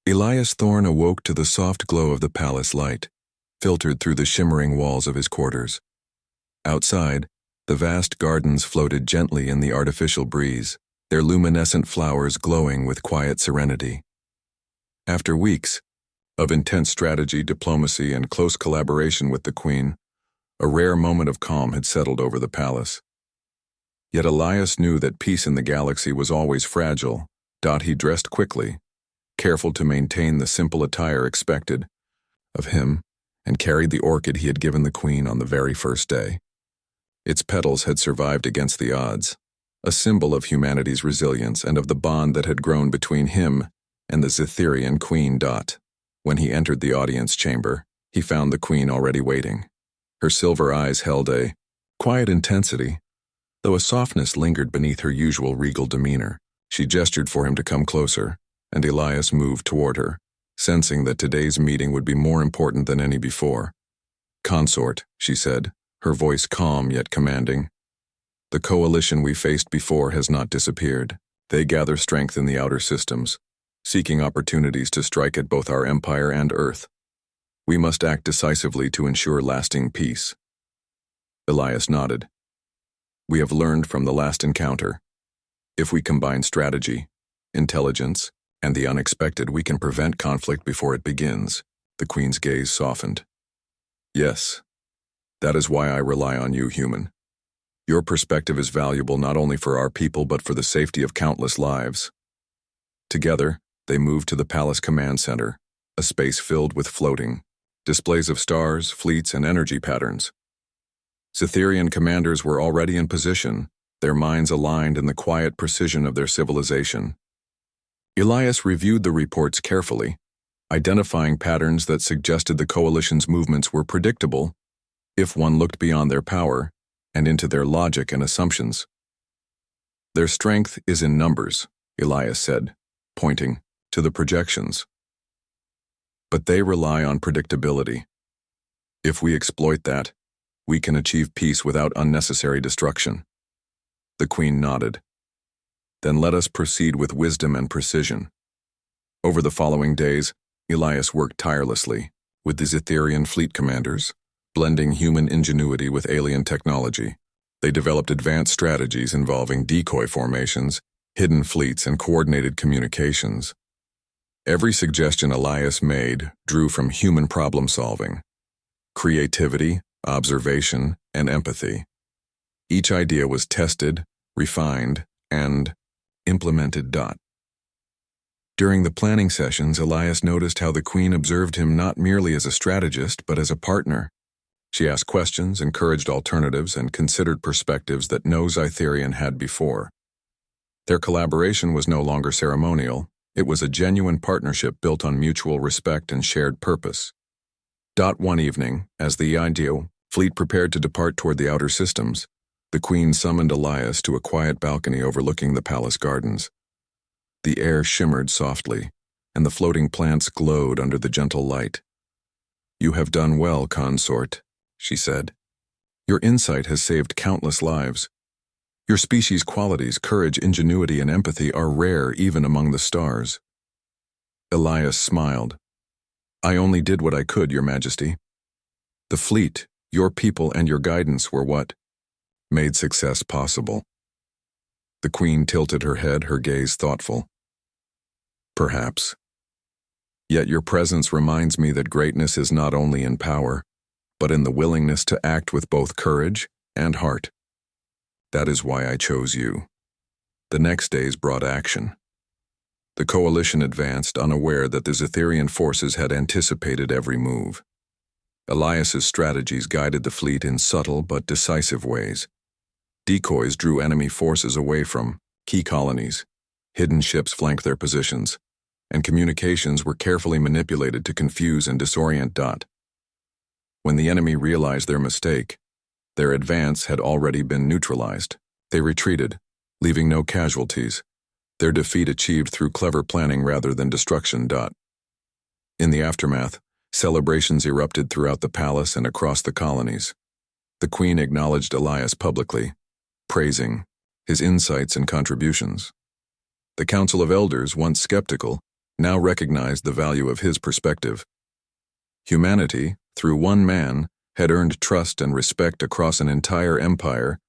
Elias Thorne awoke to the soft glow of the palace light, filtered through the shimmering walls of his quarters. Outside, the vast gardens floated gently in the artificial breeze, their luminescent flowers glowing with quiet serenity. After weeks of intense strategy, diplomacy, and close collaboration with the Queen, a rare moment of calm had settled over the palace. Yet Elias knew that peace in the galaxy was always fragile. He dressed quickly, careful to maintain the simple attire expected of him, and carried the orchid he had given the Queen on the very first day. Its petals had survived against the odds, a symbol of humanity's resilience and of the bond that had grown between him and the Zetherian Queen. When he entered the audience chamber, he found the Queen already waiting. Her silver eyes held a quiet intensity, though a softness lingered beneath her usual regal demeanor. She gestured for him to come closer, and Elias moved toward her, sensing that today's meeting would be more important than any before. "Consort," she said, her voice calm yet commanding. "The coalition we faced before has not disappeared. They gather strength in the outer systems, seeking opportunities to strike at both our empire and Earth. We must act decisively to ensure lasting peace." Elias nodded. "We have learned from the last encounter. If we combine strategy, intelligence, and the unexpected, we can prevent conflict before it begins." The Queen's gaze softened. "Yes, that is why I rely on you, human. Your perspective is valuable not only for our people but for the safety of countless lives." Together, they moved to the Palace Command Center, a space filled with floating displays of stars, fleets, and energy patterns. Zetherian commanders were already in position, their minds aligned in the quiet precision of their civilization. Elias reviewed the reports carefully, identifying patterns that suggested the coalition's movements were predictable if one looked beyond their power and into their logic and assumptions. "Their strength is in numbers," Elias said, pointing to the projections. "But they rely on predictability. If we exploit that, we can achieve peace without unnecessary destruction." The Queen nodded. "Then let us proceed with wisdom and precision." Over the following days, Elias worked tirelessly with the Zetherian fleet commanders, blending human ingenuity with alien technology. They developed advanced strategies involving decoy formations, hidden fleets, and coordinated communications. Every suggestion Elias made drew from human problem-solving, creativity, observation, and empathy. Each idea was tested, refined, and implemented. During the planning sessions, Elias noticed how the Queen observed him not merely as a strategist but as a partner. She asked questions, encouraged alternatives, and considered perspectives that no Zetherian had before. Their collaboration was no longer ceremonial. It was a genuine partnership built on mutual respect and shared purpose. One evening, as the ideal fleet prepared to depart toward the outer systems, the Queen summoned Elias to a quiet balcony overlooking the palace gardens. The air shimmered softly, and the floating plants glowed under the gentle light. "You have done well, consort," she said. "Your insight has saved countless lives. Your species' qualities, courage, ingenuity, and empathy are rare even among the stars." Elias smiled. "I only did what I could, Your Majesty. The fleet, your people, and your guidance were what made success possible." The Queen tilted her head, her gaze thoughtful. "Perhaps. Yet your presence reminds me that greatness is not only in power, but in the willingness to act with both courage and heart. That is why I chose you." The next days brought action. The coalition advanced, unaware that the Zetherian forces had anticipated every move. Elias's strategies guided the fleet in subtle but decisive ways. Decoys drew enemy forces away from key colonies, hidden ships flanked their positions, and communications were carefully manipulated to confuse and disorient. When the enemy realized their mistake, their advance had already been neutralized. They retreated, leaving no casualties, their defeat achieved through clever planning rather than destruction. In the aftermath, celebrations erupted throughout the palace and across the colonies. The Queen acknowledged Elias publicly, praising his insights and contributions. The Council of Elders, once skeptical, now recognized the value of his perspective. Humanity, through one man, had earned trust and respect across an entire empire.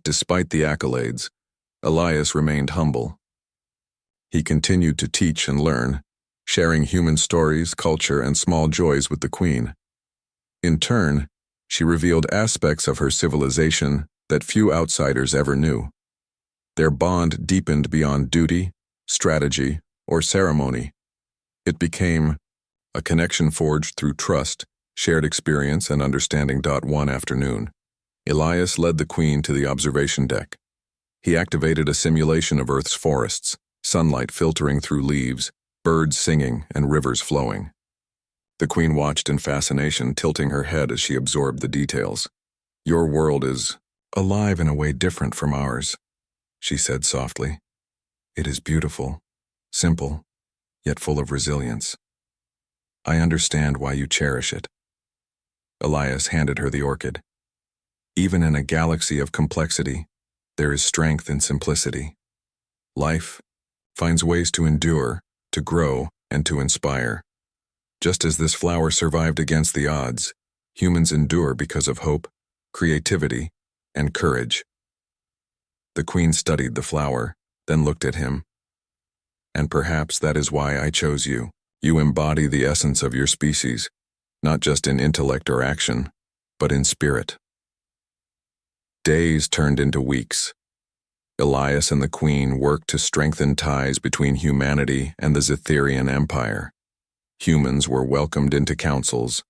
Despite the accolades, Elias remained humble. He continued to teach and learn, sharing human stories, culture, and small joys with the Queen. In turn, she revealed aspects of her civilization that few outsiders ever knew. Their bond deepened beyond duty, strategy, or ceremony. It became a connection forged through trust, shared experience, and understanding. One afternoon, Elias led the Queen to the observation deck. He activated a simulation of Earth's forests, sunlight filtering through leaves, birds singing, and rivers flowing. The Queen watched in fascination, tilting her head as she absorbed the details. "Your world is alive in a way different from ours," she said softly. "It is beautiful, simple, yet full of resilience. I understand why you cherish it." Elias handed her the orchid. "Even in a galaxy of complexity, there is strength in simplicity. Life finds ways to endure, to grow, and to inspire. Just as this flower survived against the odds, humans endure because of hope, creativity, and courage." The Queen studied the flower, then looked at him. "And perhaps that is why I chose you. You embody the essence of your species, not just in intellect or action, but in spirit." Days turned into weeks. Elias and the Queen worked to strengthen ties between humanity and the Zetherian Empire. Humans were welcomed into councils,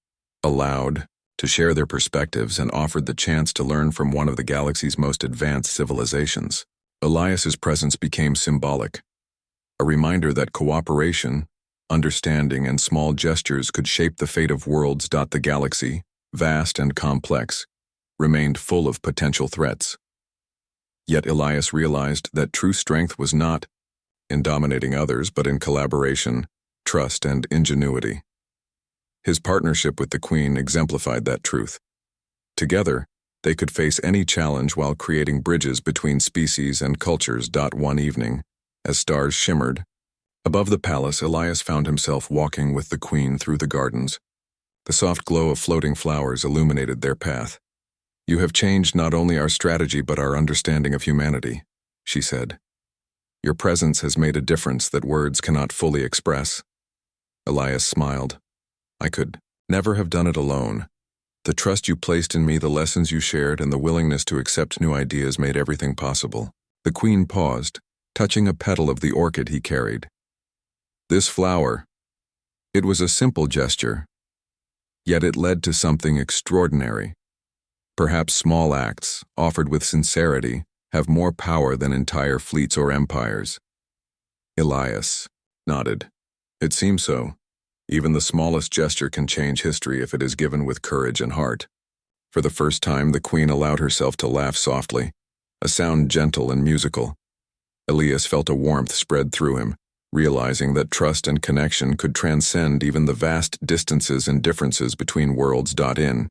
allowed to share their perspectives, and offered the chance to learn from one of the galaxy's most advanced civilizations. Elias's presence became symbolic, a reminder that cooperation, understanding, and small gestures could shape the fate of worlds. The galaxy, vast and complex, remained full of potential threats. Yet Elias realized that true strength was not in dominating others, but in collaboration, trust, and ingenuity. His partnership with the Queen exemplified that truth. Together, they could face any challenge while creating bridges between species and cultures. One evening, as stars shimmered above the palace, Elias found himself walking with the Queen through the gardens. The soft glow of floating flowers illuminated their path. "You have changed not only our strategy but our understanding of humanity," she said. "Your presence has made a difference that words cannot fully express." Elias smiled. "I could never have done it alone. The trust you placed in me, the lessons you shared, and the willingness to accept new ideas made everything possible." The Queen paused, touching a petal of the orchid he carried. This flower, it was a simple gesture, yet it led to something extraordinary. Perhaps small acts, offered with sincerity, have more power than entire fleets or empires. Elias nodded. "It seems so. Even the smallest gesture can change history if it is given with courage and heart." For the first time, the Queen allowed herself to laugh softly, a sound gentle and musical. Elias felt a warmth spread through him, realizing that trust and connection could transcend even the vast distances and differences between worlds. In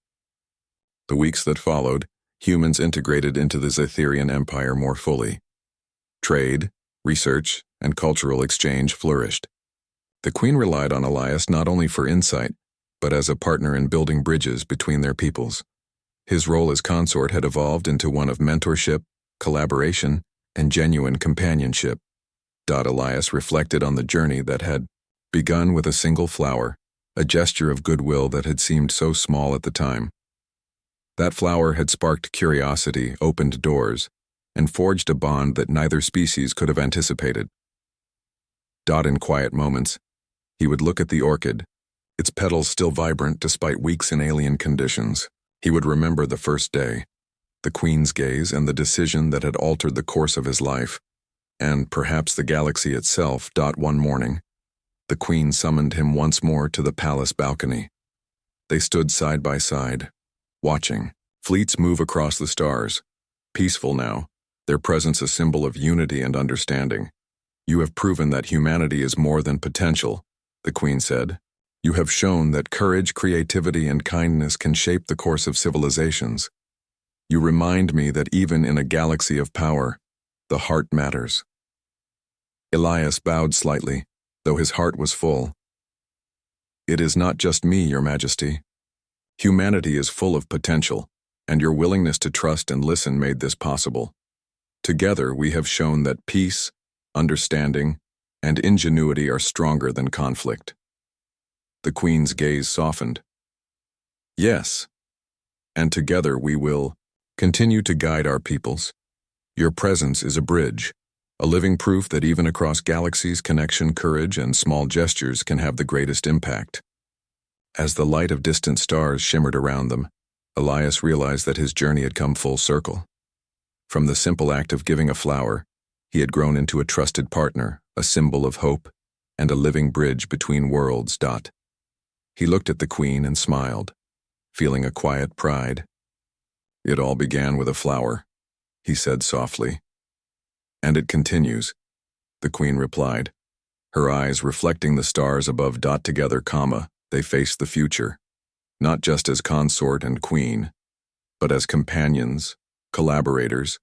the weeks that followed, humans integrated into the Zetherian Empire more fully. Trade, research, and cultural exchange flourished. The Queen relied on Elias not only for insight, but as a partner in building bridges between their peoples. His role as consort had evolved into one of mentorship, collaboration, and genuine companionship. Elias reflected on the journey that had begun with a single flower, a gesture of goodwill that had seemed so small at the time. That flower had sparked curiosity, opened doors, and forged a bond that neither species could have anticipated. In quiet moments, he would look at the orchid, its petals still vibrant despite weeks in alien conditions. He would remember the first day, the Queen's gaze, and the decision that had altered the course of his life, and perhaps the galaxy itself. One morning, the Queen summoned him once more to the palace balcony. They stood side by side, watching fleets move across the stars, peaceful now, their presence a symbol of unity and understanding. "You have proven that humanity is more than potential," the Queen said. "You have shown that courage, creativity, and kindness can shape the course of civilizations. You remind me that even in a galaxy of power, the heart matters." Elias bowed slightly, though his heart was full. "It is not just me, Your Majesty. Humanity is full of potential, and your willingness to trust and listen made this possible. Together, we have shown that peace, understanding, and ingenuity are stronger than conflict." The Queen's gaze softened. "Yes, and together we will continue to guide our peoples. Your presence is a bridge, a living proof that even across galaxies, connection, courage, and small gestures can have the greatest impact." As the light of distant stars shimmered around them, Elias realized that his journey had come full circle. From the simple act of giving a flower, he had grown into a trusted partner, a symbol of hope, and a living bridge between worlds. He looked at the Queen and smiled, feeling a quiet pride. "It all began with a flower," he said softly. "And it continues," the Queen replied, her eyes reflecting the stars above. Together, they faced the future, not just as consort and queen, but as companions, collaborators,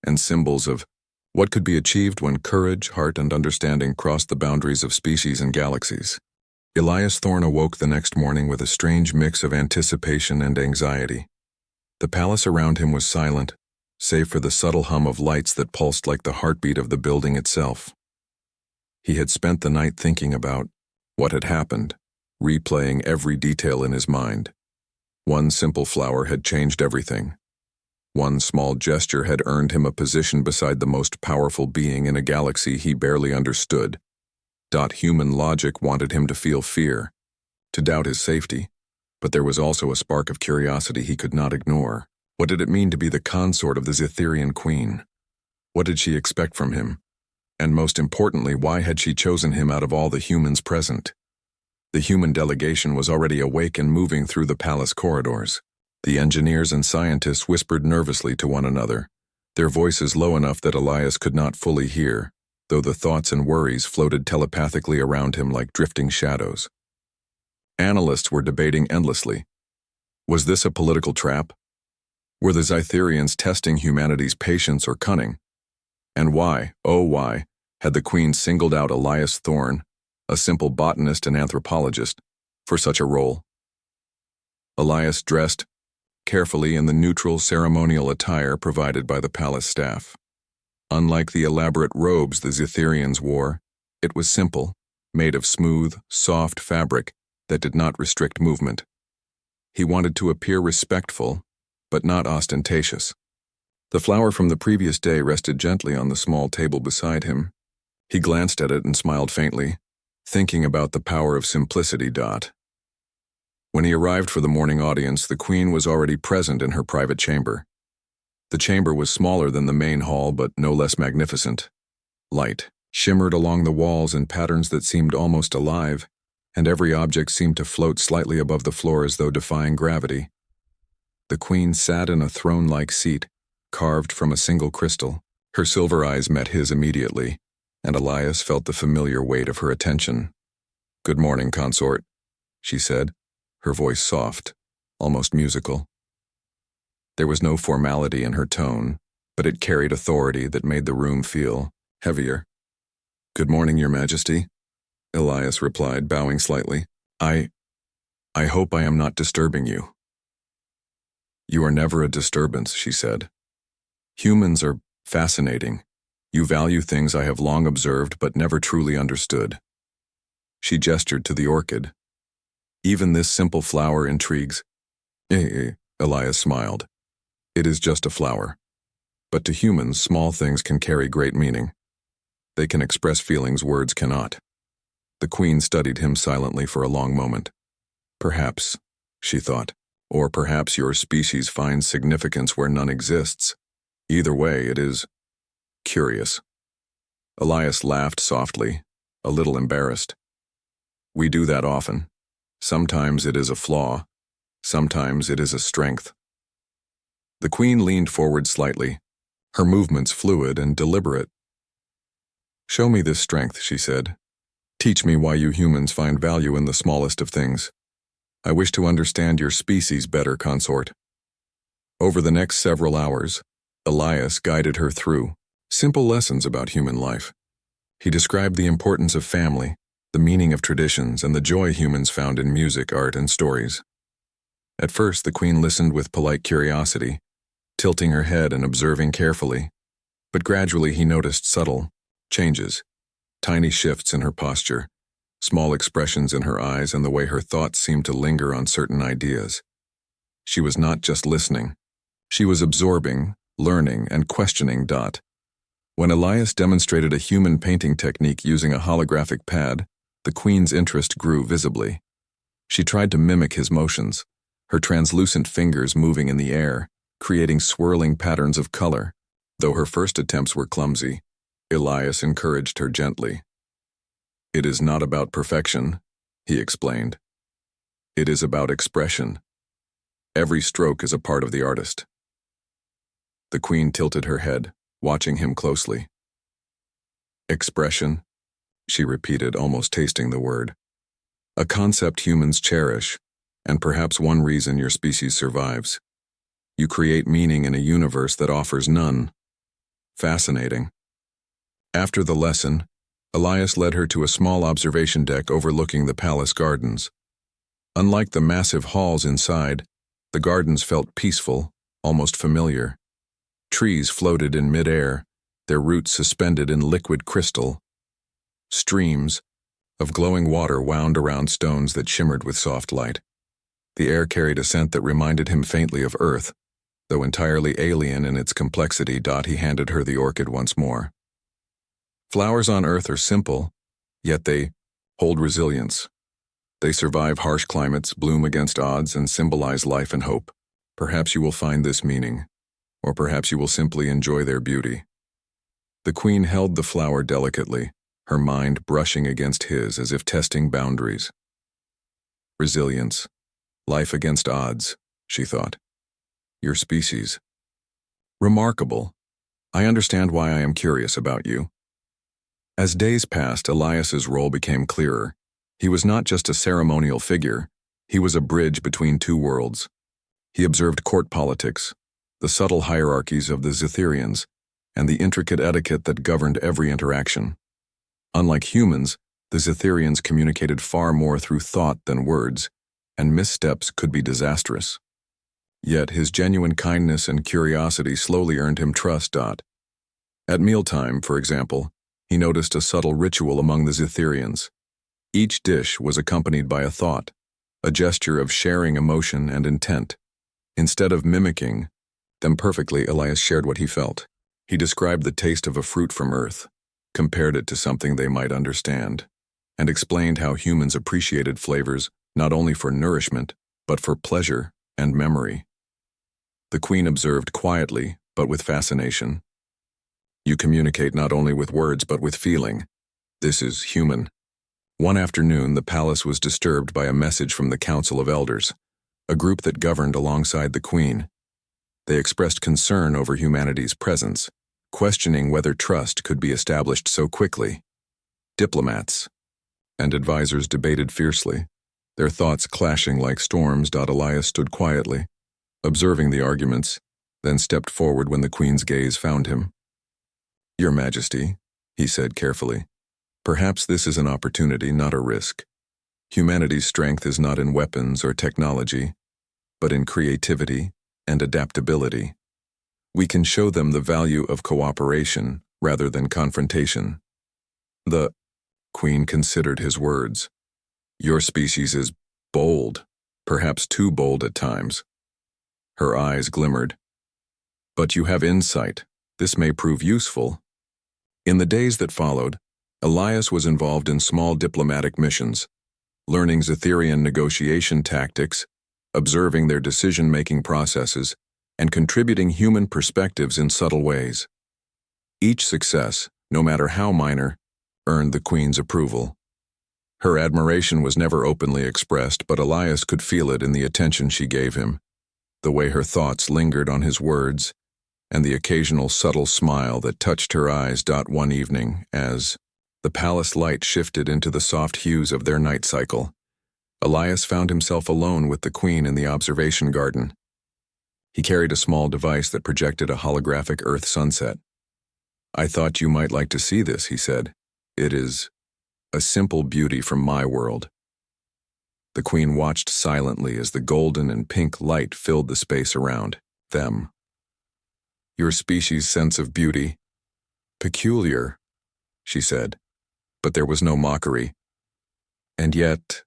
and symbols of what could be achieved when courage, heart, and understanding crossed the boundaries of species and galaxies. Elias Thorne awoke the next morning with a strange mix of anticipation and anxiety. The palace around him was silent, save for the subtle hum of lights that pulsed like the heartbeat of the building itself. He had spent the night thinking about what had happened, replaying every detail in his mind. One simple flower had changed everything. One small gesture had earned him a position beside the most powerful being in a galaxy he barely understood. Human logic wanted him to feel fear, to doubt his safety, but there was also a spark of curiosity he could not ignore. What did it mean to be the consort of the Zitherian queen? What did she expect from him? And most importantly, why had she chosen him out of all the humans present? The human delegation was already awake and moving through the palace corridors. The engineers and scientists whispered nervously to one another, their voices low enough that Elias could not fully hear, though the thoughts and worries floated telepathically around him like drifting shadows. Analysts were debating endlessly. Was this a political trap? Were the Zitherians testing humanity's patience or cunning? And why, oh why, had the Queen singled out Elias Thorne, a simple botanist and anthropologist, for such a role? Elias dressed carefully in the neutral ceremonial attire provided by the palace staff. Unlike the elaborate robes the Zitherians wore, it was simple, made of smooth, soft fabric that did not restrict movement. He wanted to appear respectful, but not ostentatious. The flower from the previous day rested gently on the small table beside him. He glanced at it and smiled faintly, thinking about the power of simplicity. When he arrived for the morning audience, the Queen was already present in her private chamber. The chamber was smaller than the main hall, but no less magnificent. Light shimmered along the walls in patterns that seemed almost alive, and every object seemed to float slightly above the floor as though defying gravity. The Queen sat in a throne-like seat, carved from a single crystal. Her silver eyes met his immediately, and Elias felt the familiar weight of her attention. "Good morning, consort," she said, her voice soft, almost musical. There was no formality in her tone, but it carried authority that made the room feel heavier. "Good morning, Your Majesty," Elias replied, bowing slightly. I hope I am not disturbing you." "You are never a disturbance," she said. "Humans are fascinating. You value things I have long observed but never truly understood." She gestured to the orchid. "Even this simple flower intrigues." Elias smiled. "It is just a flower. But to humans, small things can carry great meaning. They can express feelings words cannot." The Queen studied him silently for a long moment. "Perhaps," she thought, "or perhaps your species finds significance where none exists. Either way, it is curious." Elias laughed softly, a little embarrassed. "We do that often. Sometimes it is a flaw. Sometimes it is a strength." The Queen leaned forward slightly, her movements fluid and deliberate. "Show me this strength," she said. "Teach me why you humans find value in the smallest of things. I wish to understand your species better, consort." Over the next several hours, Elias guided her through simple lessons about human life. He described the importance of family, the meaning of traditions, and the joy humans found in music, art, and stories. At first, the queen listened with polite curiosity, tilting her head and observing carefully. But gradually he noticed subtle changes, tiny shifts in her posture, small expressions in her eyes, and the way her thoughts seemed to linger on certain ideas. She was not just listening. She was absorbing, learning, and questioning. When Elias demonstrated a human painting technique using a holographic pad, the queen's interest grew visibly. She tried to mimic his motions, her translucent fingers moving in the air, creating swirling patterns of color. Though her first attempts were clumsy, Elias encouraged her gently. "It is not about perfection," he explained. "It is about expression. Every stroke is a part of the artist." The queen tilted her head, watching him closely. "Expression," she repeated, almost tasting the word. "A concept humans cherish, and perhaps one reason your species survives. You create meaning in a universe that offers none." Fascinating. After the lesson, Elias led her to a small observation deck overlooking the palace gardens. Unlike the massive halls inside, the gardens felt peaceful, almost familiar. Trees floated in mid-air, their roots suspended in liquid crystal. Streams of glowing water wound around stones that shimmered with soft light. The air carried a scent that reminded him faintly of Earth, though entirely alien in its complexity. He handed her the orchid once more. "Flowers on Earth are simple, yet they hold resilience. They survive harsh climates, bloom against odds, and symbolize life and hope. Perhaps you will find this meaning, or perhaps you will simply enjoy their beauty." The queen held the flower delicately, her mind brushing against his as if testing boundaries. "Resilience. Life against odds," she thought. "Your species. Remarkable. I understand why I am curious about you." As days passed, Elias's role became clearer. He was not just a ceremonial figure, he was a bridge between two worlds. He observed court politics, the subtle hierarchies of the Zitherians, and the intricate etiquette that governed every interaction. Unlike humans, the Zitherians communicated far more through thought than words, and missteps could be disastrous. Yet his genuine kindness and curiosity slowly earned him trust. At mealtime, for example, he noticed a subtle ritual among the Zitherians. Each dish was accompanied by a thought, a gesture of sharing emotion and intent. Instead of mimicking them perfectly, Elias shared what he felt. He described the taste of a fruit from Earth, compared it to something they might understand, and explained how humans appreciated flavors not only for nourishment, but for pleasure and memory. The queen observed quietly, but with fascination. "You communicate not only with words, but with feeling. This is human." One afternoon, the palace was disturbed by a message from the Council of Elders, a group that governed alongside the queen. They expressed concern over humanity's presence, questioning whether trust could be established so quickly. Diplomats and advisors debated fiercely, their thoughts clashing like storms. Elias stood quietly, observing the arguments, then stepped forward when the queen's gaze found him. "Your Majesty," he said carefully, "perhaps this is an opportunity, not a risk. Humanity's strength is not in weapons or technology, but in creativity and adaptability. We can show them the value of cooperation rather than confrontation." The queen considered his words. "Your species is bold, perhaps too bold at times." Her eyes glimmered. "But you have insight. This may prove useful." In the days that followed, Elias was involved in small diplomatic missions, learning Zitherian negotiation tactics, observing their decision-making processes, and contributing human perspectives in subtle ways. Each success, no matter how minor, earned the queen's approval. Her admiration was never openly expressed, but Elias could feel it in the attention she gave him, the way her thoughts lingered on his words, and the occasional subtle smile that touched her eyes. One evening, as the palace light shifted into the soft hues of their night cycle, Elias found himself alone with the queen in the observation garden. He carried a small device that projected a holographic Earth sunset. "I thought you might like to see this," he said. "It is a simple beauty from my world. The queen watched silently as the golden and pink light filled the space around them. Your species' sense of beauty? Peculiar, she said, but there was no mockery. And yet,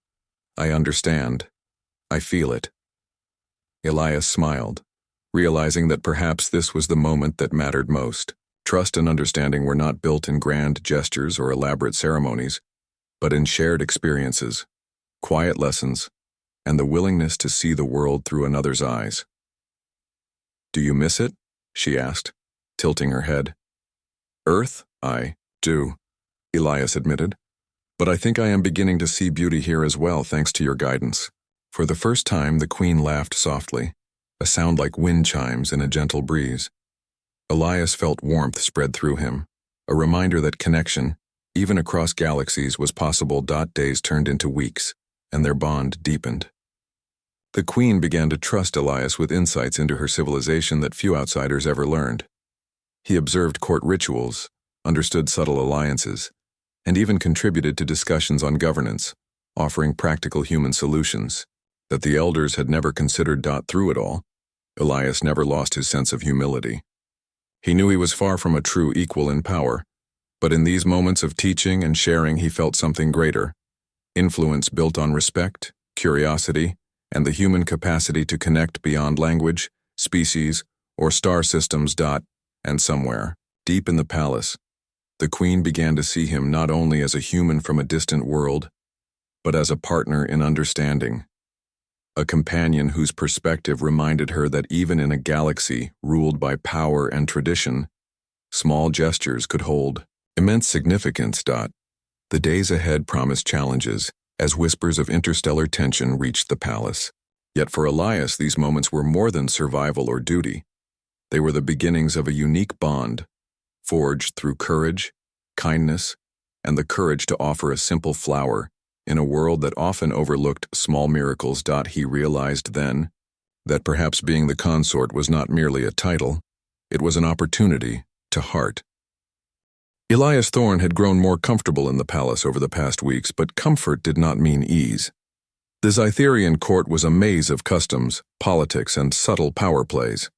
I understand. I feel it. Elias smiled, realizing that perhaps this was the moment that mattered most. Trust and understanding were not built in grand gestures or elaborate ceremonies, but in shared experiences, quiet lessons, and the willingness to see the world through another's eyes. Do you miss it? She asked, tilting her head. Earth? I do, Elias admitted. But I think I am beginning to see beauty here as well, thanks to your guidance. For the first time, the queen laughed softly, a sound like wind chimes in a gentle breeze. Elias felt warmth spread through him, a reminder that connection, even across galaxies, was possible. Days turned into weeks, and their bond deepened. The queen began to trust Elias with insights into her civilization that few outsiders ever learned. He observed court rituals, understood subtle alliances, and even contributed to discussions on governance, offering practical human solutions that the elders had never considered. Through it all, Elias never lost his sense of humility. He knew he was far from a true equal in power, but in these moments of teaching and sharing he felt something greater, influence built on respect, curiosity, and the human capacity to connect beyond language, species, or star systems. And somewhere, deep in the palace, the queen began to see him not only as a human from a distant world, but as a partner in understanding. A companion whose perspective reminded her that even in a galaxy ruled by power and tradition, small gestures could hold immense significance. The days ahead promised challenges as whispers of interstellar tension reached the palace. Yet for Elias, these moments were more than survival or duty. They were the beginnings of a unique bond, forged through courage, kindness, and the courage to offer a simple flower in a world that often overlooked small miracles. He realized then that perhaps being the consort was not merely a title, it was an opportunity to heart. Elias Thorne had grown more comfortable in the palace over the past weeks, but comfort did not mean ease. The Zytherian court was a maze of customs, politics, and subtle power plays.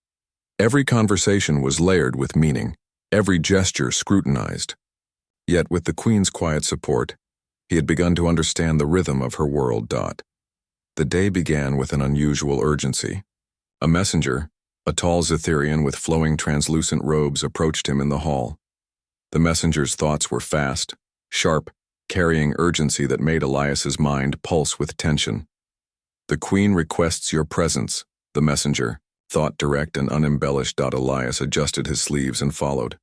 Every conversation was layered with meaning, every gesture scrutinized. Yet with the queen's quiet support, he had begun to understand the rhythm of her world. The day began with an unusual urgency. A messenger, a tall Zytherian with flowing translucent robes, approached him in the hall. The messenger's thoughts were fast, sharp, carrying urgency that made Elias's mind pulse with tension. The queen requests your presence, the messenger, thought direct and unembellished. Elias adjusted his sleeves and followed.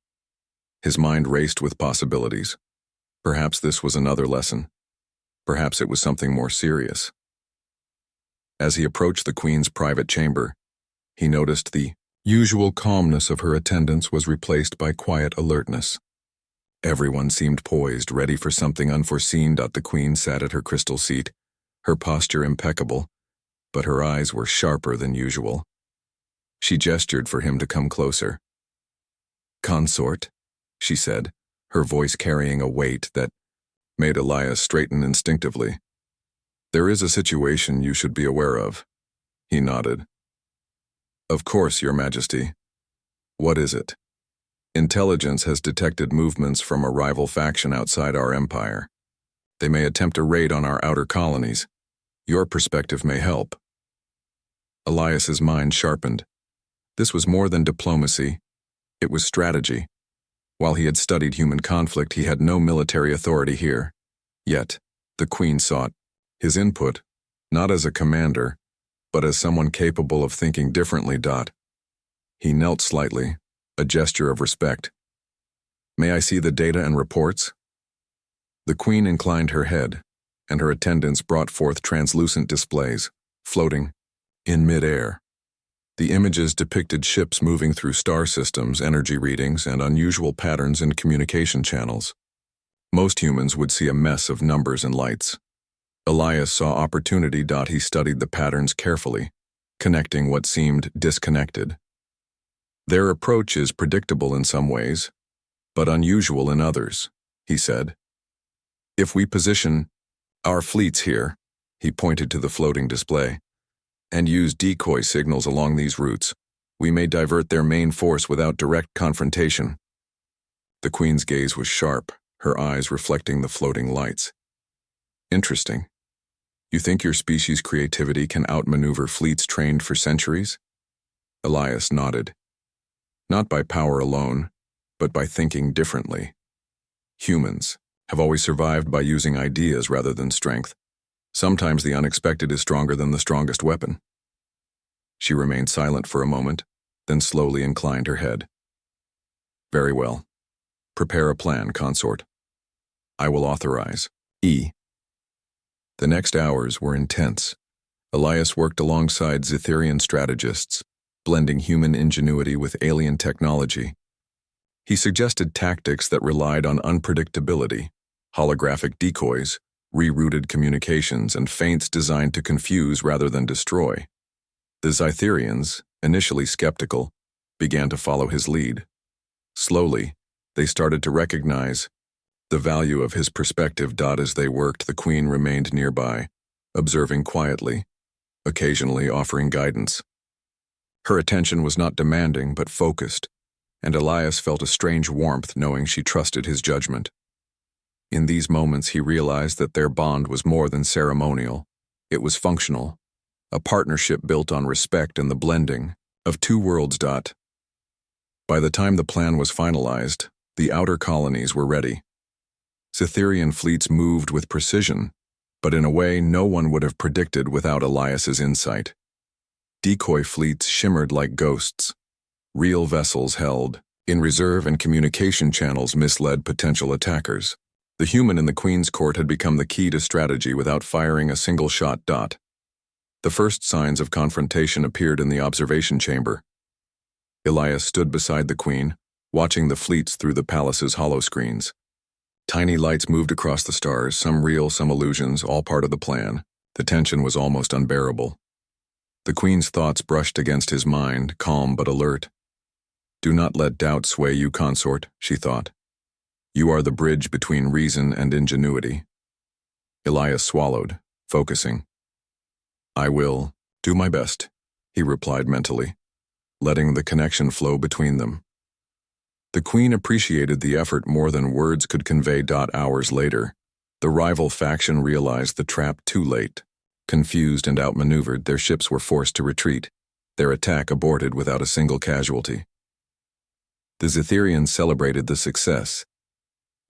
His mind raced with possibilities. Perhaps this was another lesson. Perhaps it was something more serious. As he approached the queen's private chamber, he noticed the usual calmness of her attendants was replaced by quiet alertness. Everyone seemed poised, ready for something unforeseen. The queen sat at her crystal seat, her posture impeccable, but her eyes were sharper than usual. She gestured for him to come closer. Consort, she said, her voice carrying a weight that made Elias straighten instinctively. There is a situation you should be aware of. He nodded. Of course, Your Majesty. What is it? Intelligence has detected movements from a rival faction outside our empire. They may attempt a raid on our outer colonies. Your perspective may help. Elias's mind sharpened. This was more than diplomacy. It was strategy. While he had studied human conflict, he had no military authority here. Yet, the queen sought his input, not as a commander, but as someone capable of thinking differently. He knelt slightly, a gesture of respect. May I see the data and reports? The queen inclined her head, and her attendants brought forth translucent displays, floating in mid-air. The images depicted ships moving through star systems, energy readings, and unusual patterns in communication channels. Most humans would see a mess of numbers and lights. Elias saw opportunity. He studied the patterns carefully, connecting what seemed disconnected. Their approach is predictable in some ways, but unusual in others, he said. If we position our fleets here, he pointed to the floating display, and use decoy signals along these routes, we may divert their main force without direct confrontation. The Queen's gaze was sharp, her eyes reflecting the floating lights. Interesting. You think your species' creativity can outmaneuver fleets trained for centuries? Elias nodded. Not by power alone, but by thinking differently. Humans have always survived by using ideas rather than strength. Sometimes the unexpected is stronger than the strongest weapon. She remained silent for a moment, then slowly inclined her head. Very well. Prepare a plan, consort. I will authorize. E. The next hours were intense. Elias worked alongside Zitherian strategists, blending human ingenuity with alien technology. He suggested tactics that relied on unpredictability, holographic decoys, rerouted communications, and feints designed to confuse rather than destroy. The Zitherians, initially skeptical, began to follow his lead. Slowly, they started to recognize the value of his perspective. As they worked, the Queen remained nearby, observing quietly, occasionally offering guidance. Her attention was not demanding but focused, and Elias felt a strange warmth knowing she trusted his judgment. In these moments he realized that their bond was more than ceremonial. It was functional, a partnership built on respect and the blending of two worlds. By the time the plan was finalized, the outer colonies were ready. Cytherian fleets moved with precision, but in a way no one would have predicted without Elias's insight. Decoy fleets shimmered like ghosts. Real vessels held in reserve and communication channels misled potential attackers. The human in the Queen's court had become the key to strategy without firing a single shot. The first signs of confrontation appeared in the observation chamber. Elias stood beside the Queen, watching the fleets through the palace's holoscreens. Tiny lights moved across the stars, some real, some illusions, all part of the plan. The tension was almost unbearable. The Queen's thoughts brushed against his mind, calm but alert. Do not let doubt sway you, consort, she thought. You are the bridge between reason and ingenuity. Elias swallowed, focusing. I will do my best, he replied mentally, letting the connection flow between them. The Queen appreciated the effort more than words could convey. Hours later, the rival faction realized the trap too late. Confused and outmaneuvered, their ships were forced to retreat, their attack aborted without a single casualty. The Zitherians celebrated the success,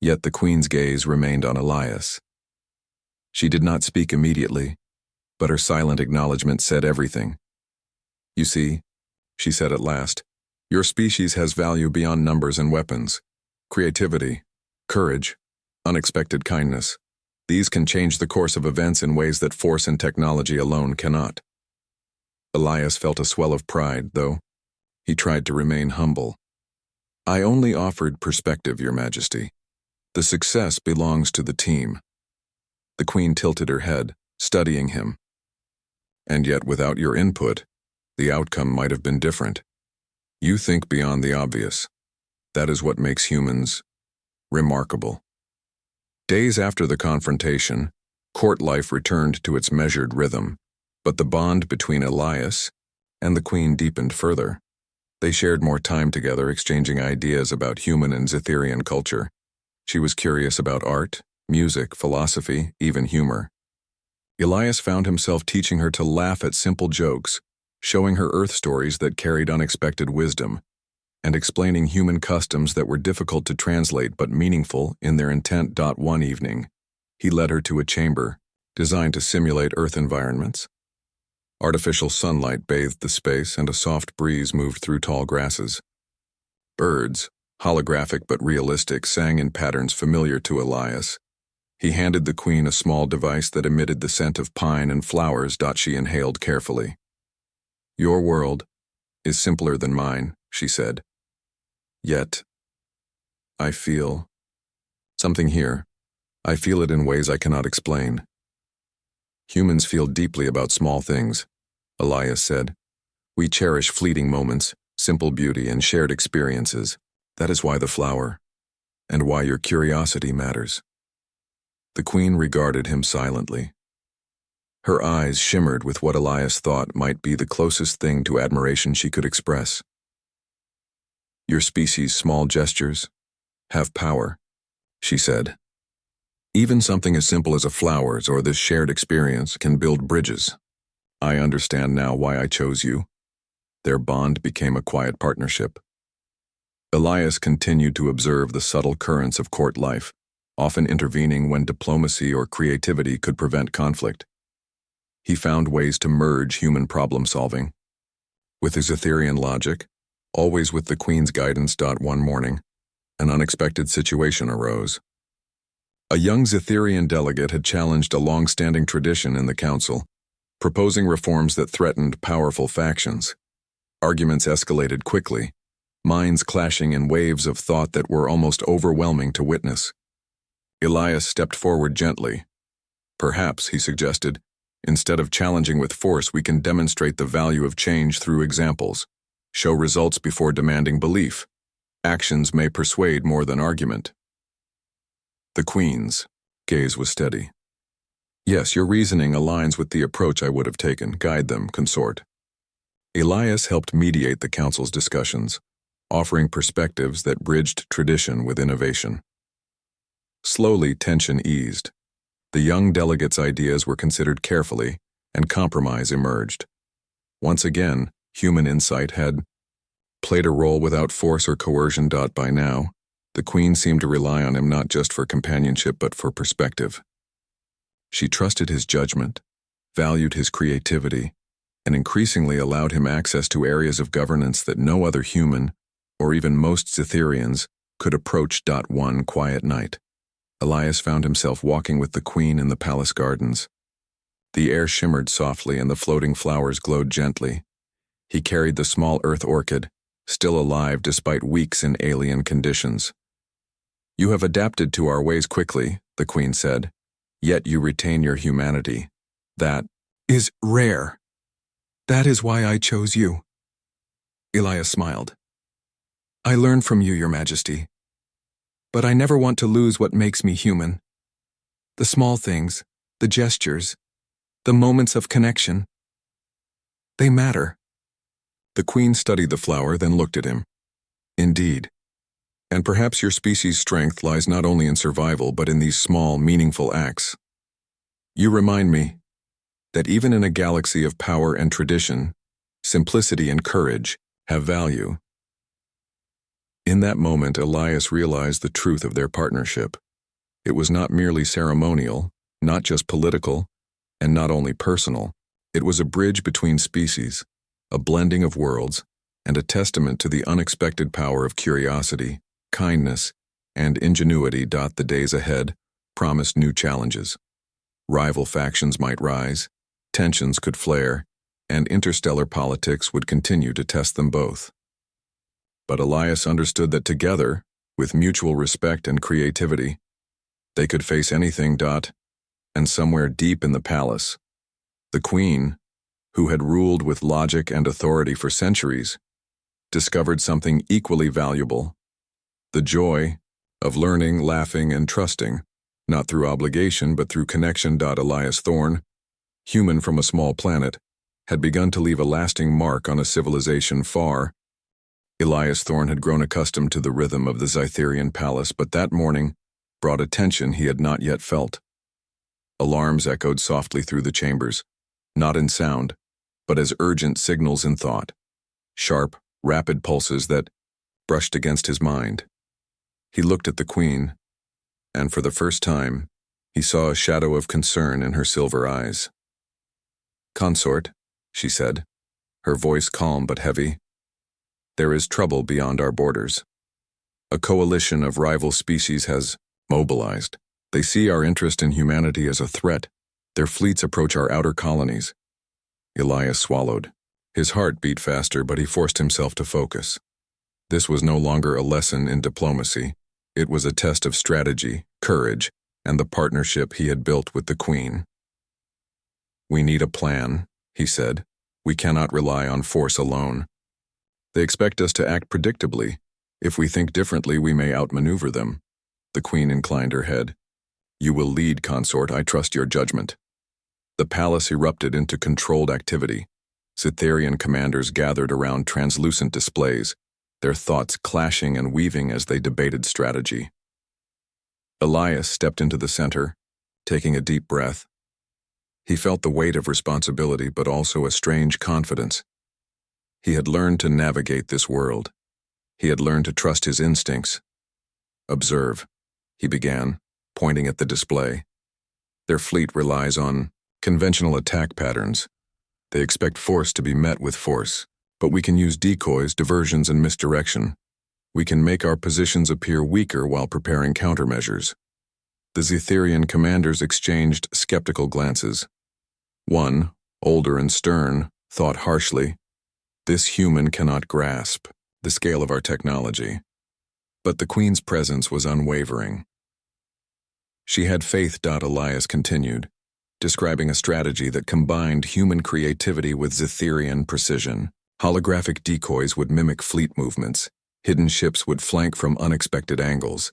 yet the Queen's gaze remained on Elias. She did not speak immediately, but her silent acknowledgement said everything. You see, she said at last, your species has value beyond numbers and weapons. Creativity, courage, unexpected kindness. These can change the course of events in ways that force and technology alone cannot. Elias felt a swell of pride, though. He tried to remain humble. I only offered perspective, Your Majesty. The success belongs to the team. The Queen tilted her head, studying him. And yet, without your input, the outcome might have been different. You think beyond the obvious. That is what makes humans remarkable. Days after the confrontation, court life returned to its measured rhythm, but the bond between Elias and the Queen deepened further. They shared more time together, exchanging ideas about human and Zitherian culture. She was curious about art, music, philosophy, even humor. Elias found himself teaching her to laugh at simple jokes, showing her Earth stories that carried unexpected wisdom, and explaining human customs that were difficult to translate but meaningful in their intent. One evening, he led her to a chamber designed to simulate Earth environments. Artificial sunlight bathed the space, and a soft breeze moved through tall grasses. Birds, holographic but realistic, sang in patterns familiar to Elias. He handed the Queen a small device that emitted the scent of pine and flowers. She inhaled carefully. Your world is simpler than mine, she said. Yet, I feel something here. I feel it in ways I cannot explain. Humans feel deeply about small things, Elias said. We cherish fleeting moments, simple beauty, and shared experiences. That is why the flower, and why your curiosity matters. The Queen regarded him silently. Her eyes shimmered with what Elias thought might be the closest thing to admiration she could express. "Your species' small gestures have power," she said. "Even something as simple as a flower's or this shared experience can build bridges. I understand now why I chose you." Their bond became a quiet partnership. Elias continued to observe the subtle currents of court life, often intervening when diplomacy or creativity could prevent conflict. He found ways to merge human problem-solving with his Etherean logic, always with the Queen's guidance. One morning, an unexpected situation arose. A young Zetherian delegate had challenged a long-standing tradition in the council, proposing reforms that threatened powerful factions. Arguments escalated quickly, minds clashing in waves of thought that were almost overwhelming to witness. Elias stepped forward gently. "Perhaps," he suggested, "instead of challenging with force, we can demonstrate the value of change through examples. Show results before demanding belief. Actions may persuade more than argument." The Queen's gaze was steady. "Yes, your reasoning aligns with the approach I would have taken. Guide them, consort." Elias helped mediate the council's discussions, offering perspectives that bridged tradition with innovation. Slowly, tension eased. The young delegate's ideas were considered carefully, and compromise emerged. Once again, human insight had played a role without force or coercion. By now, the Queen seemed to rely on him not just for companionship but for perspective. She trusted his judgment, valued his creativity, and increasingly allowed him access to areas of governance that no other human, or even most Zetherians, could approach. One quiet night, Elias found himself walking with the Queen in the palace gardens. The air shimmered softly and the floating flowers glowed gently. He carried the small earth orchid, still alive despite weeks in alien conditions. "You have adapted to our ways quickly," the Queen said, "yet you retain your humanity. That is rare. That is why I chose you." Elias smiled. "I learn from you, Your Majesty. But I never want to lose what makes me human. The small things, the gestures, the moments of connection. They matter." The Queen studied the flower, then looked at him. "Indeed. And perhaps your species' strength lies not only in survival but in these small, meaningful acts. You remind me that even in a galaxy of power and tradition, simplicity and courage have value." In that moment, Elias realized the truth of their partnership. It was not merely ceremonial, not just political, and not only personal. It was a bridge between species, a blending of worlds, and a testament to the unexpected power of curiosity, kindness, and ingenuity. The days ahead promised new challenges. Rival factions might rise, tensions could flare, and interstellar politics would continue to test them both. But Elias understood that together, with mutual respect and creativity, they could face anything. And somewhere deep in the palace, the Queen, who had ruled with logic and authority for centuries, discovered something equally valuable: the joy of learning, laughing, and trusting, not through obligation but through connection. Elias Thorne, human from a small planet, had begun to leave a lasting mark on a civilization far. Elias Thorne had grown accustomed to the rhythm of the Zetherian palace, but that morning brought a tension he had not yet felt. Alarms echoed softly through the chambers, not in sound, but as urgent signals in thought, sharp, rapid pulses that brushed against his mind. He looked at the Queen, and for the first time, he saw a shadow of concern in her silver eyes. "Consort," she said, her voice calm but heavy, "there is trouble beyond our borders. A coalition of rival species has mobilized. They see our interest in humanity as a threat. Their fleets approach our outer colonies." Elias swallowed. His heart beat faster, but he forced himself to focus. This was no longer a lesson in diplomacy. It was a test of strategy, courage, and the partnership he had built with the Queen. "We need a plan," he said. "We cannot rely on force alone. They expect us to act predictably. If we think differently, we may outmaneuver them." The Queen inclined her head. You will lead, consort. I trust your judgment. The palace erupted into controlled activity. Cytherian commanders gathered around translucent displays, their thoughts clashing and weaving as they debated strategy. Elias stepped into the center, taking a deep breath. He felt the weight of responsibility, but also a strange confidence. He had learned to navigate this world. He had learned to trust his instincts. Observe, he began, pointing at the display. Their fleet relies on conventional attack patterns. They expect force to be met with force, but we can use decoys, diversions, and misdirection. We can make our positions appear weaker while preparing countermeasures. The Cytherian commanders exchanged skeptical glances. One, older and stern, thought harshly, "This human cannot grasp the scale of our technology." But the Queen's presence was unwavering. She had faith. Elias continued, describing a strategy that combined human creativity with Cytherian precision. Holographic decoys would mimic fleet movements, hidden ships would flank from unexpected angles,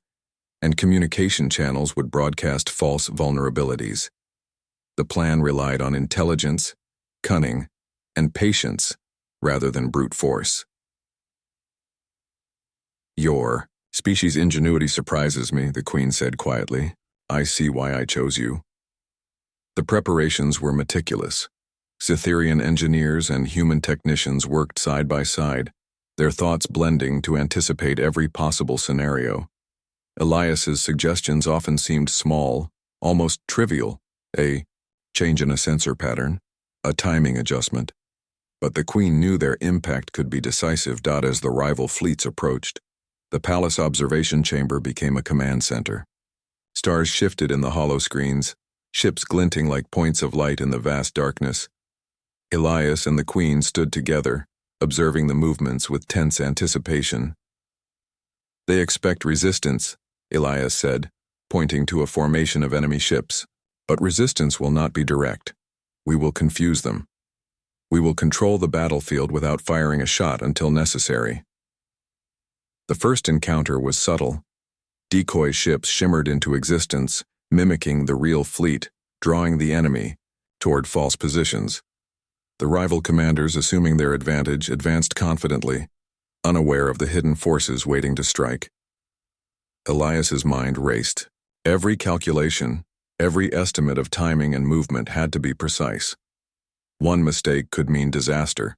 and communication channels would broadcast false vulnerabilities. The plan relied on intelligence, cunning, and patience rather than brute force. "Your species' ingenuity surprises me," the Queen said quietly. "I see why I chose you." The preparations were meticulous. Cytherian engineers and human technicians worked side by side, their thoughts blending to anticipate every possible scenario. Elias's suggestions often seemed small, almost trivial, a change in a sensor pattern, a timing adjustment. But the Queen knew their impact could be decisive. As the rival fleets approached, the palace observation chamber became a command center. Stars shifted in the hollow screens, ships glinting like points of light in the vast darkness. Elias and the Queen stood together, observing the movements with tense anticipation. "They expect resistance," Elias said, pointing to a formation of enemy ships. "But resistance will not be direct. We will confuse them. We will control the battlefield without firing a shot until necessary." The first encounter was subtle. Decoy ships shimmered into existence, mimicking the real fleet, drawing the enemy toward false positions. The rival commanders, assuming their advantage, advanced confidently, unaware of the hidden forces waiting to strike. Elias's mind raced. Every calculation, every estimate of timing and movement had to be precise. One mistake could mean disaster.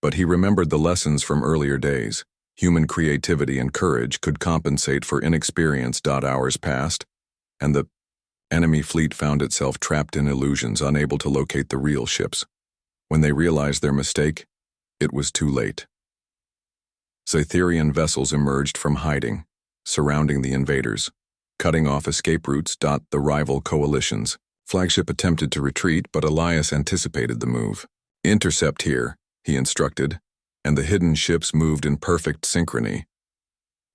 But he remembered the lessons from earlier days. Human creativity and courage could compensate for inexperience. Hours passed, and the enemy fleet found itself trapped in illusions, unable to locate the real ships. When they realized their mistake, it was too late. Cytherian vessels emerged from hiding, surrounding the invaders, cutting off escape routes. The rival coalition's flagship attempted to retreat, but Elias anticipated the move. "Intercept here," he instructed, and the hidden ships moved in perfect synchrony.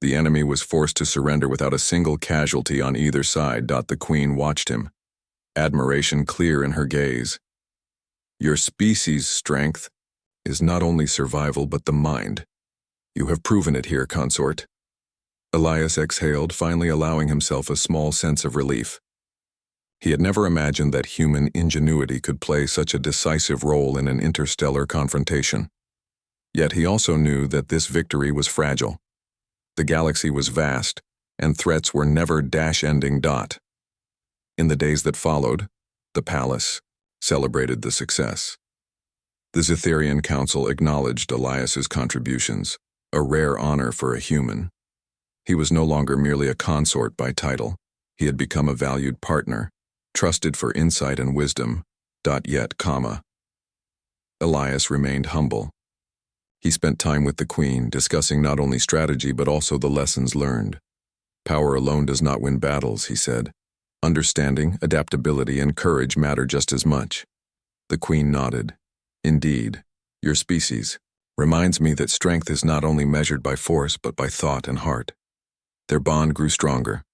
The enemy was forced to surrender without a single casualty on either side. The Queen watched him, admiration clear in her gaze. "Your species' strength is not only survival but the mind. You have proven it here, consort." Elias exhaled, finally allowing himself a small sense of relief. He had never imagined that human ingenuity could play such a decisive role in an interstellar confrontation. Yet he also knew that this victory was fragile. The galaxy was vast, and threats were never dash-ending. In the days that followed, the palace celebrated the success. The Cytherian Council acknowledged Elias's contributions, a rare honor for a human. He was no longer merely a consort by title. He had become a valued partner, trusted for insight and wisdom. Elias remained humble. He spent time with the Queen, discussing not only strategy but also the lessons learned. "Power alone does not win battles," he said. "Understanding, adaptability, and courage matter just as much." The Queen nodded. "Indeed, your species reminds me that strength is not only measured by force but by thought and heart." Their bond grew stronger.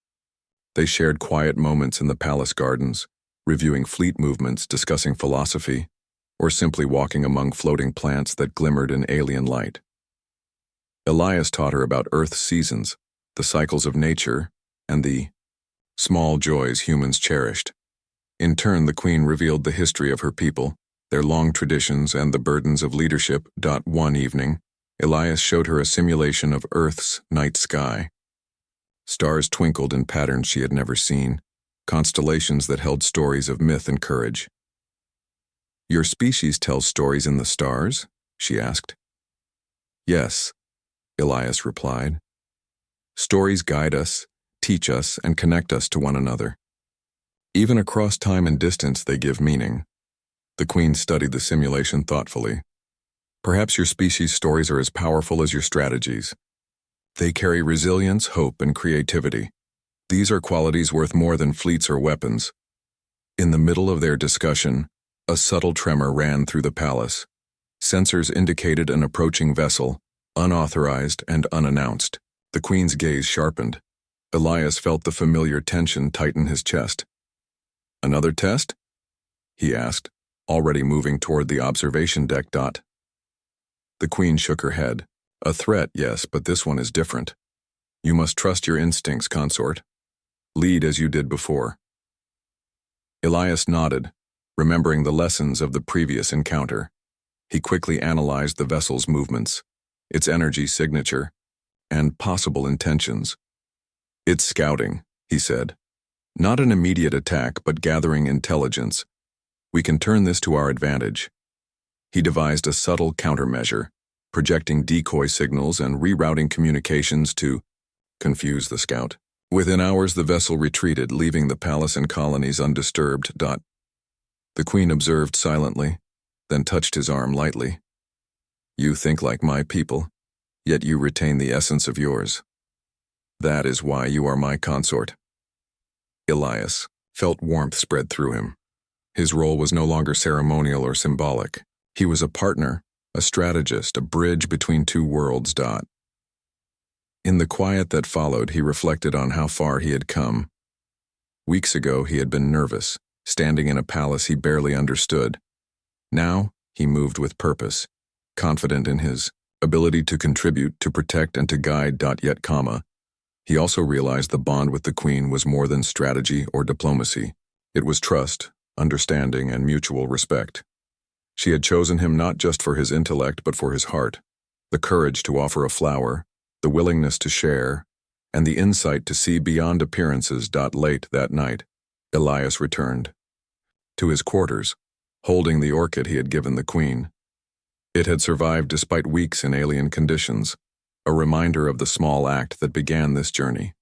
They shared quiet moments in the palace gardens, reviewing fleet movements, discussing philosophy, or simply walking among floating plants that glimmered in alien light. Elias taught her about Earth's seasons, the cycles of nature, and the small joys humans cherished. In turn, the Queen revealed the history of her people, their long traditions, and the burdens of leadership. One evening, Elias showed her a simulation of Earth's night sky. Stars twinkled in patterns she had never seen, constellations that held stories of myth and courage. "Your species tells stories in the stars?" she asked. "Yes," Elias replied. "Stories guide us, teach us, and connect us to one another. Even across time and distance, they give meaning." The Queen studied the simulation thoughtfully. "Perhaps your species' stories are as powerful as your strategies. They carry resilience, hope, and creativity. These are qualities worth more than fleets or weapons." In the middle of their discussion, a subtle tremor ran through the palace. Sensors indicated an approaching vessel, unauthorized and unannounced. The Queen's gaze sharpened. Elias felt the familiar tension tighten his chest. "Another test?" he asked, already moving toward the observation deck. The Queen shook her head. "A threat, yes, but this one is different. You must trust your instincts, consort. Lead as you did before." Elias nodded, remembering the lessons of the previous encounter. He quickly analyzed the vessel's movements, its energy signature, and possible intentions. "It's scouting," he said. "Not an immediate attack, but gathering intelligence. We can turn this to our advantage." He devised a subtle countermeasure, projecting decoy signals and rerouting communications to confuse the scout. Within hours, the vessel retreated, leaving the palace and colonies undisturbed. The Queen observed silently, then touched his arm lightly. "You think like my people, yet you retain the essence of yours. That is why you are my consort." Elias felt warmth spread through him. His role was no longer ceremonial or symbolic. He was a partner, a strategist, a bridge between two worlds. In the quiet that followed, he reflected on how far he had come. Weeks ago, he had been nervous, standing in a palace he barely understood. Now, he moved with purpose, confident in his ability to contribute, to protect, and to guide. Yet, he also realized the bond with the Queen was more than strategy or diplomacy. It was trust, understanding, and mutual respect. She had chosen him not just for his intellect but for his heart, the courage to offer a flower, the willingness to share, and the insight to see beyond appearances. Late that night, Elias returned to his quarters, holding the orchid he had given the Queen. It had survived despite weeks in alien conditions, a reminder of the small act that began this journey.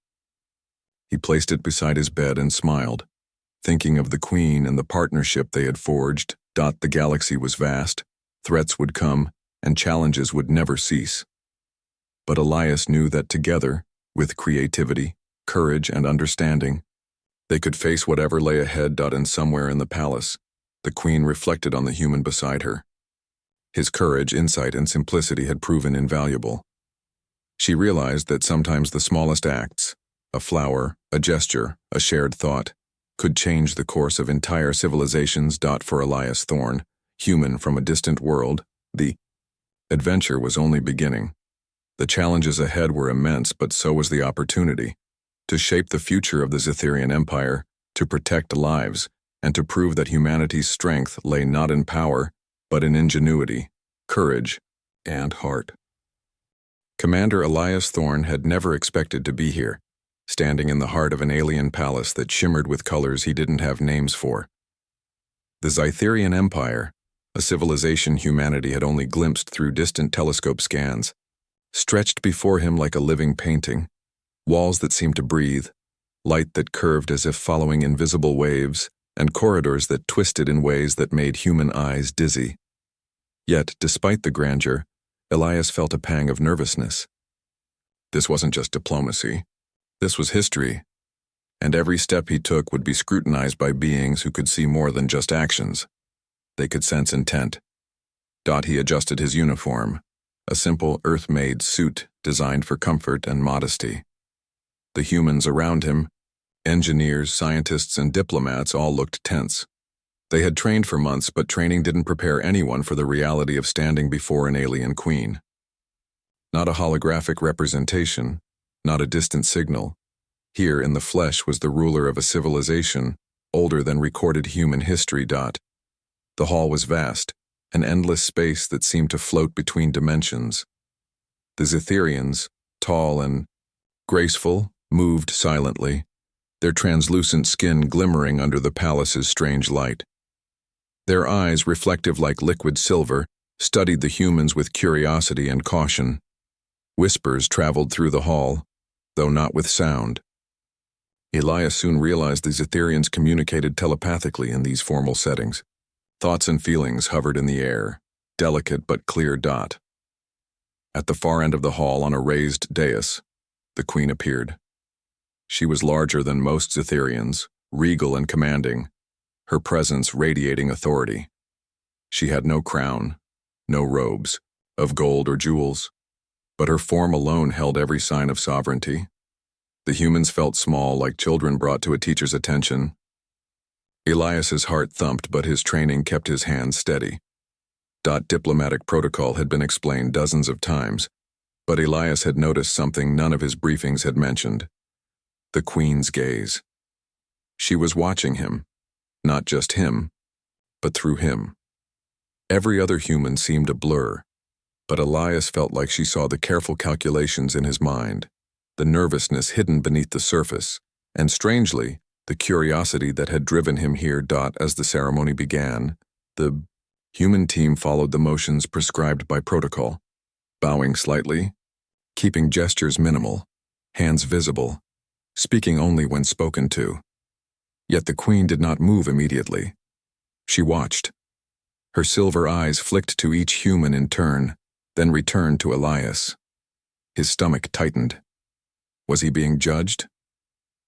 He placed it beside his bed and smiled, thinking of the Queen and the partnership they had forged. The galaxy was vast, threats would come, and challenges would never cease. But Elias knew that together, with creativity, courage, and understanding, they could face whatever lay ahead. And somewhere in the palace, the Queen reflected on the human beside her. His courage, insight, and simplicity had proven invaluable. She realized that sometimes the smallest acts, a flower, a gesture, a shared thought, could change the course of entire civilizations. For Elias Thorne, human from a distant world, the adventure was only beginning. The challenges ahead were immense, but so was the opportunity to shape the future of the Zetherian Empire, to protect lives, and to prove that humanity's strength lay not in power, but in ingenuity, courage, and heart. Commander Elias Thorne had never expected to be here, standing in the heart of an alien palace that shimmered with colors he didn't have names for. The Zetherian Empire, a civilization humanity had only glimpsed through distant telescope scans, stretched before him like a living painting, walls that seemed to breathe, light that curved as if following invisible waves, and corridors that twisted in ways that made human eyes dizzy. Yet, despite the grandeur, Elias felt a pang of nervousness. This wasn't just diplomacy. This was history, and every step he took would be scrutinized by beings who could see more than just actions. They could sense intent. He adjusted his uniform, a simple Earth-made suit designed for comfort and modesty. The humans around him, engineers, scientists, and diplomats, all looked tense. They had trained for months, but training didn't prepare anyone for the reality of standing before an alien queen. Not a holographic representation, not a distant signal, Here in the flesh was the ruler of a civilization older than recorded human history. The hall was vast, an endless space that seemed to float between dimensions. The Zitherians, tall and graceful, moved silently, their translucent skin glimmering under the palace's strange light. Their eyes, reflective like liquid silver, studied the humans with curiosity and caution. Whispers traveled through the hall, though not with sound. Elias soon realized the Zitherians communicated telepathically in these formal settings. Thoughts and feelings hovered in the air, delicate but clear. At the far end of the hall, on a raised dais, the queen appeared. She was larger than most Zitherians, regal and commanding, her presence radiating authority. She had no crown, no robes, of gold or jewels, but her form alone held every sign of sovereignty. The humans felt small, like children brought to a teacher's attention. Elias's heart thumped, but his training kept his hands steady. Diplomatic protocol had been explained dozens of times, but Elias had noticed something none of his briefings had mentioned: the queen's gaze. She was watching him, not just him, but through him. Every other human seemed a blur, but Elias felt like she saw the careful calculations in his mind, the nervousness hidden beneath the surface, and strangely, the curiosity that had driven him here. As the ceremony began, the human team followed the motions prescribed by protocol, bowing slightly, keeping gestures minimal, hands visible, speaking only when spoken to. Yet the queen did not move immediately. She watched. Her silver eyes flicked to each human in turn, then returned to Elias. His stomach tightened. Was he being judged?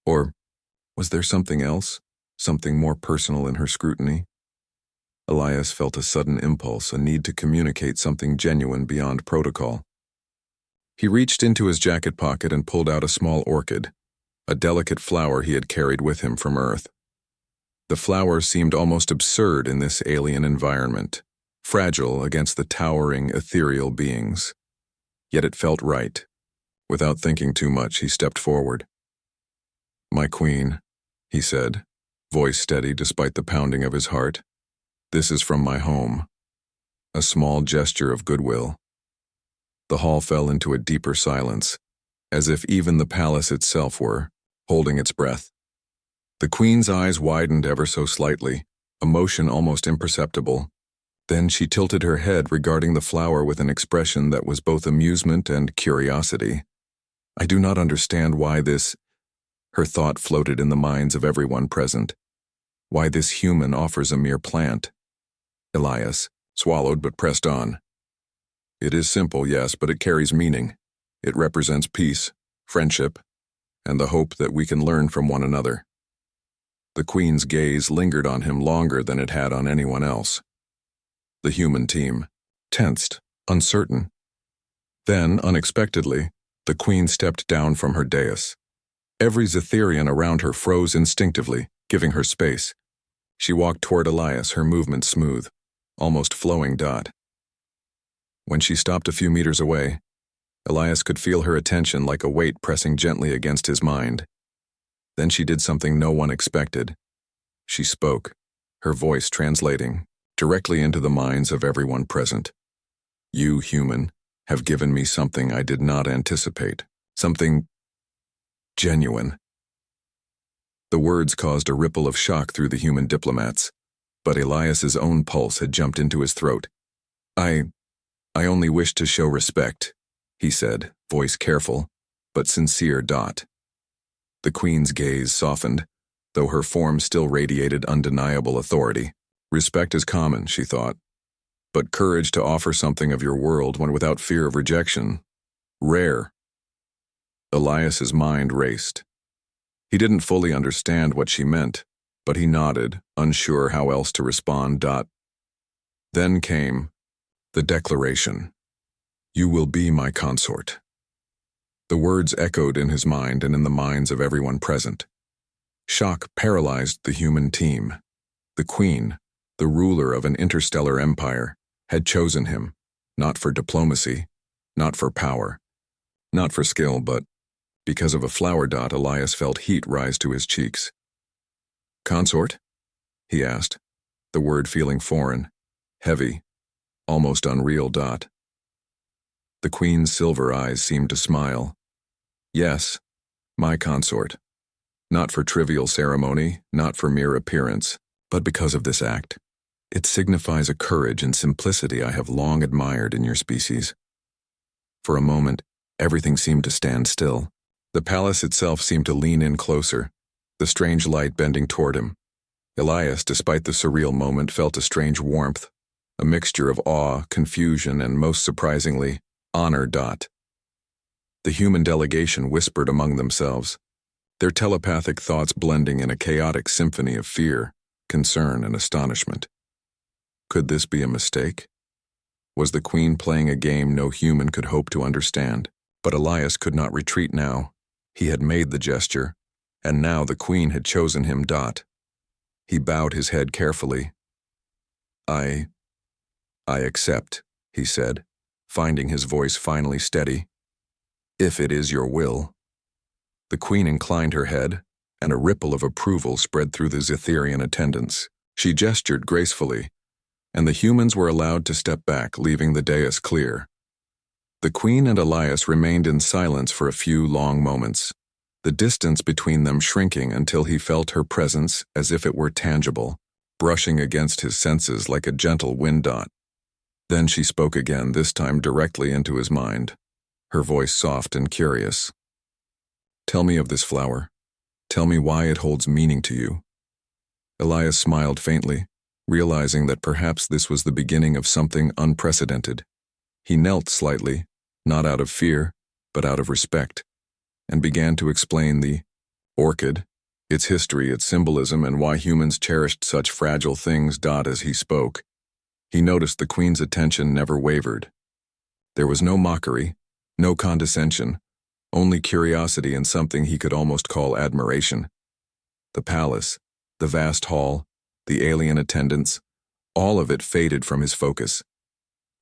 Or was there something else, something more personal in her scrutiny? Elias felt a sudden impulse, a need to communicate something genuine beyond protocol. He reached into his jacket pocket and pulled out a small orchid, a delicate flower he had carried with him from Earth. The flower seemed almost absurd in this alien environment, fragile against the towering, ethereal beings. Yet it felt right. Without thinking too much, he stepped forward. "My queen," he said, voice steady despite the pounding of his heart. "This is from my home." A small gesture of goodwill. The hall fell into a deeper silence, as if even the palace itself were holding its breath. The queen's eyes widened ever so slightly, emotion almost imperceptible. Then she tilted her head, regarding the flower with an expression that was both amusement and curiosity. "I do not understand why this," her thought floated in the minds of everyone present, "why this human offers a mere plant." Elias swallowed but pressed on. "It is simple, yes, but it carries meaning. It represents peace, friendship, and the hope that we can learn from one another." The queen's gaze lingered on him longer than it had on anyone else. The human team, tensed, uncertain. Then, unexpectedly, the queen stepped down from her dais. Every Zitherian around her froze instinctively, giving her space. She walked toward Elias, her movement smooth, almost flowing. When she stopped a few meters away, Elias could feel her attention like a weight pressing gently against his mind. Then she did something no one expected. She spoke, her voice translating directly into the minds of everyone present. "You, human, have given me something I did not anticipate, something genuine." The words caused a ripple of shock through the human diplomats, but Elias's own pulse had jumped into his throat. I only wish to show respect," he said, voice careful, but sincere. The queen's gaze softened, though her form still radiated undeniable authority. "Respect is common," she thought, "but courage to offer something of your world when without fear of rejection, rare." Elias's mind raced. He didn't fully understand what she meant, but he nodded, unsure how else to respond. Then came the declaration. "You will be my consort." The words echoed in his mind and in the minds of everyone present. Shock paralyzed the human team. The queen, the ruler of an interstellar empire, had chosen him, not for diplomacy, not for power, not for skill, but Because of a flower dot, Elias felt heat rise to his cheeks. "Consort?" he asked, the word feeling foreign, heavy, almost unreal. Dot. The queen's silver eyes seemed to smile. "Yes, my consort. Not for trivial ceremony, not for mere appearance, but because of this act. It signifies a courage and simplicity I have long admired in your species." For a moment, everything seemed to stand still. The palace itself seemed to lean in closer, the strange light bending toward him. Elias, despite the surreal moment, felt a strange warmth, a mixture of awe, confusion, and most surprisingly, honor. Dot. The human delegation whispered among themselves, their telepathic thoughts blending in a chaotic symphony of fear, concern, and astonishment. Could this be a mistake? Was the queen playing a game no human could hope to understand? But Elias could not retreat now. He had made the gesture, and now the queen had chosen him. Dot. He bowed his head carefully. I accept," he said, finding his voice finally steady. "If it is your will." The queen inclined her head, and a ripple of approval spread through the Zetherian attendants. She gestured gracefully, and the humans were allowed to step back, leaving the dais clear. The queen and Elias remained in silence for a few long moments, the distance between them shrinking until he felt her presence as if it were tangible, brushing against his senses like a gentle wind. Dot. Then she spoke again, this time directly into his mind, her voice soft and curious. "Tell me of this flower. Tell me why it holds meaning to you." Elias smiled faintly, realizing that perhaps this was the beginning of something unprecedented. He knelt slightly, not out of fear, but out of respect, and began to explain the orchid, its history, its symbolism, and why humans cherished such fragile things. Dot. As he spoke, he noticed the queen's attention never wavered. There was no mockery, no condescension, only curiosity and something he could almost call admiration. The palace, the vast hall, the alien attendants, all of it faded from his focus.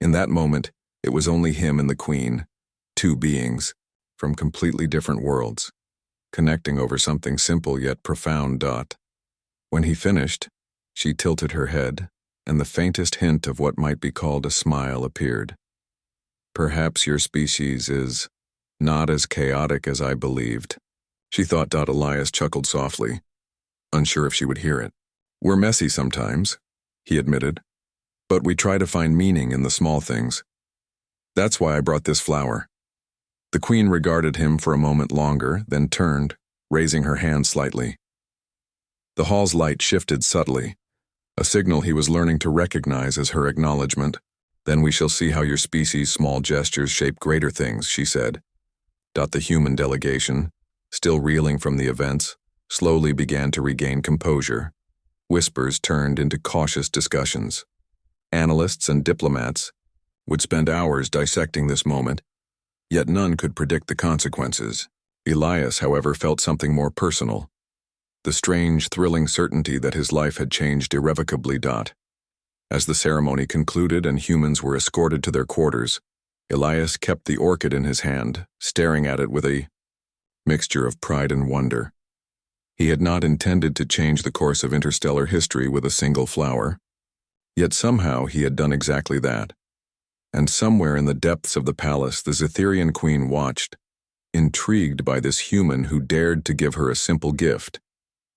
In that moment, it was only him and the queen, two beings, from completely different worlds, connecting over something simple yet profound. Dot. When he finished, she tilted her head, and the faintest hint of what might be called a smile appeared. "Perhaps your species is not as chaotic as I believed," she thought. Elias chuckled softly, unsure if she would hear it. "We're messy sometimes," he admitted, "but we try to find meaning in the small things. That's why I brought this flower." The queen regarded him for a moment longer, then turned, raising her hand slightly. The hall's light shifted subtly, a signal he was learning to recognize as her acknowledgement. "Then we shall see how your species' small gestures shape greater things," she said. The human delegation, still reeling from the events, slowly began to regain composure. Whispers turned into cautious discussions. Analysts and diplomats would spend hours dissecting this moment, yet none could predict the consequences. Elias, however, felt something more personal, the strange, thrilling certainty that his life had changed irrevocably. As the ceremony concluded and humans were escorted to their quarters, Elias kept the orchid in his hand, staring at it with a mixture of pride and wonder. He had not intended to change the course of interstellar history with a single flower, yet somehow he had done exactly that. And somewhere in the depths of the palace, the Zetherian queen watched, intrigued by this human who dared to give her a simple gift,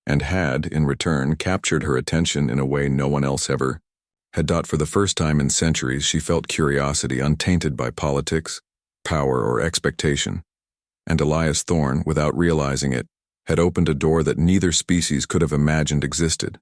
and had, in return, captured her attention in a way no one else ever had. For the first time in centuries, she felt curiosity untainted by politics, power, or expectation. And Elias Thorne, without realizing it, had opened a door that neither species could have imagined existed.